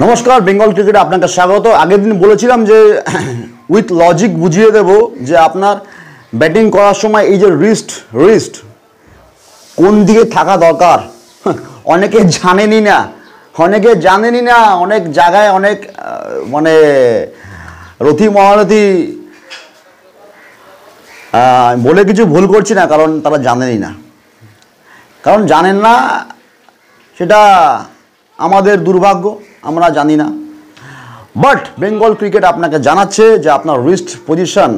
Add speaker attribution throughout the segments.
Speaker 1: নমস্কার, বেঙ্গল ক্রিকেটে আপনাকে স্বাগত। আগের দিন বলেছিলাম যে উইথ লজিক বুঝিয়ে দেব যে আপনার ব্যাটিং করার সময় এই যে রিস্ট কোন দিকে থাকা দরকার অনেকে জানেনই না। অনেক জায়গায় অনেক মানে রথি মহারথী বলে কিছু ভুল করছি না, কারণ তারা জানেন না, সেটা আমাদের দুর্ভাগ্য, আমরা জানি না। বাট বেঙ্গল ক্রিকেট আপনাকে জানাচ্ছে যে আপনার রিস্ট পজিশন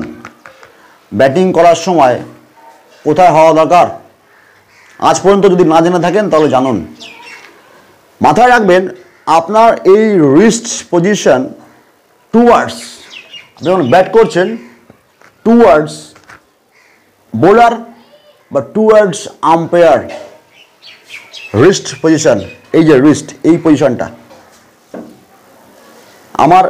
Speaker 1: ব্যাটিং করার সময় কোথায় হওয়া দরকার। আজ পর্যন্ত যদি না জেনে থাকেন তাহলে জানুন। মাথায় রাখবেন, আপনার এই রিস্ট পজিশন টুয়ার্ডস, যখন ব্যাট করছেন টুয়ার্ডস বোলার বা টুয়ার্ডস আম্পায়ার, রিস্ট পজিশন, এই যে রিস্ট, এই পজিশনটা। আমার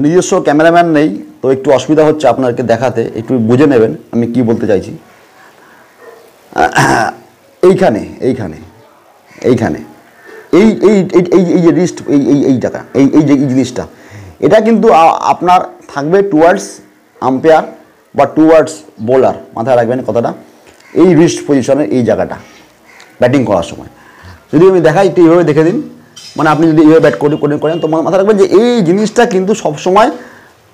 Speaker 1: নিজস্ব ক্যামেরাম্যান নেই, তো একটু অসুবিধা হচ্ছে আপনাদেরকে দেখাতে, একটু বুঝে নেবেন আমি কি বলতে চাইছি। এইখানে এই এই এই যে রিস্ট, এই জায়গা, এই যে জিনিসটা, এটা কিন্তু আপনার থাকবে টুয়ার্ডস আম্পায়ার বা টুয়ার্ডস বোলার। মাথায় রাখবেন কথাটা, এই রিস্ট পজিশনের এই জায়গাটা ব্যাটিং করার সময়। যদি আমি দেখাই, একটু এইভাবে দেখে দিন, মানে আপনি যদি এইভাবে ব্যাট করেন তো মাথায় রাখবেন যে এই জিনিসটা কিন্তু সবসময়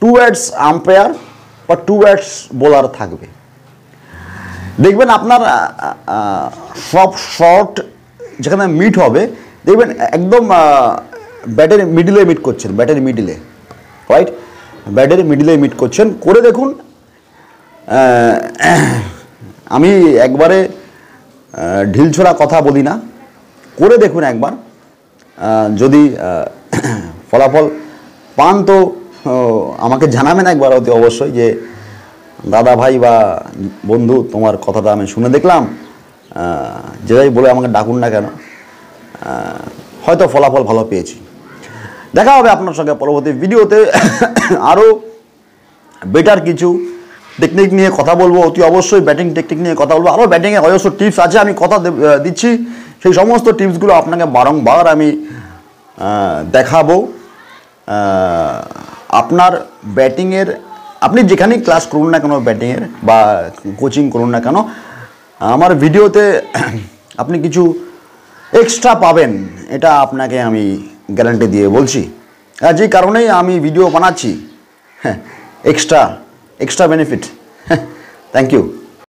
Speaker 1: টুয়ার্ডস আম্পায়ার বা টুয়ার্ডস বোলার থাকবে। দেখবেন আপনার সব শট যেখানে মিট হবে, দেখবেন একদম ব্যাটের মিডিলে মিট করছেন, রাইট, ব্যাটের মিডিলে মিট করছেন। করে দেখুন, আমি একবারে ঢিলছোড়া কথা বলি না, করে দেখুন একবার। যদি ফলাফল পান তো আমাকে জানাবেন একবার অতি অবশ্যই, যে দাদা ভাই বা বন্ধু, তোমার কথাটা আমি শুনে দেখলাম, যেটাই বলে আমাকে ডাকুন না কেন, হয়তো ফলাফল ভালো পেয়েছি। দেখা হবে আপনার সঙ্গে পরবর্তী ভিডিওতে। আরও বেটার কিছু টেকনিক নিয়ে কথা বলবো, অতি অবশ্যই ব্যাটিং টেকনিক নিয়ে কথা বলবো। আরও ব্যাটিংয়ে অজস্র টিপস আছে, আমি কথা দিচ্ছি, সেই সমস্ত টিপসগুলো আপনাকে বারংবার আমি দেখাবো। আপনার ব্যাটিংয়ের, আপনি যেখানেই ক্লাস করুন না কেন ব্যাটিংয়ের বা কোচিং করুন না কেন, আমার ভিডিওতে আপনি কিছু এক্সট্রা পাবেন, এটা আপনাকে আমি গ্যারান্টি দিয়ে বলছি। যে কারণেই আমি ভিডিও বানাচ্ছি, এক্সট্রা বেনিফিট। Thank you.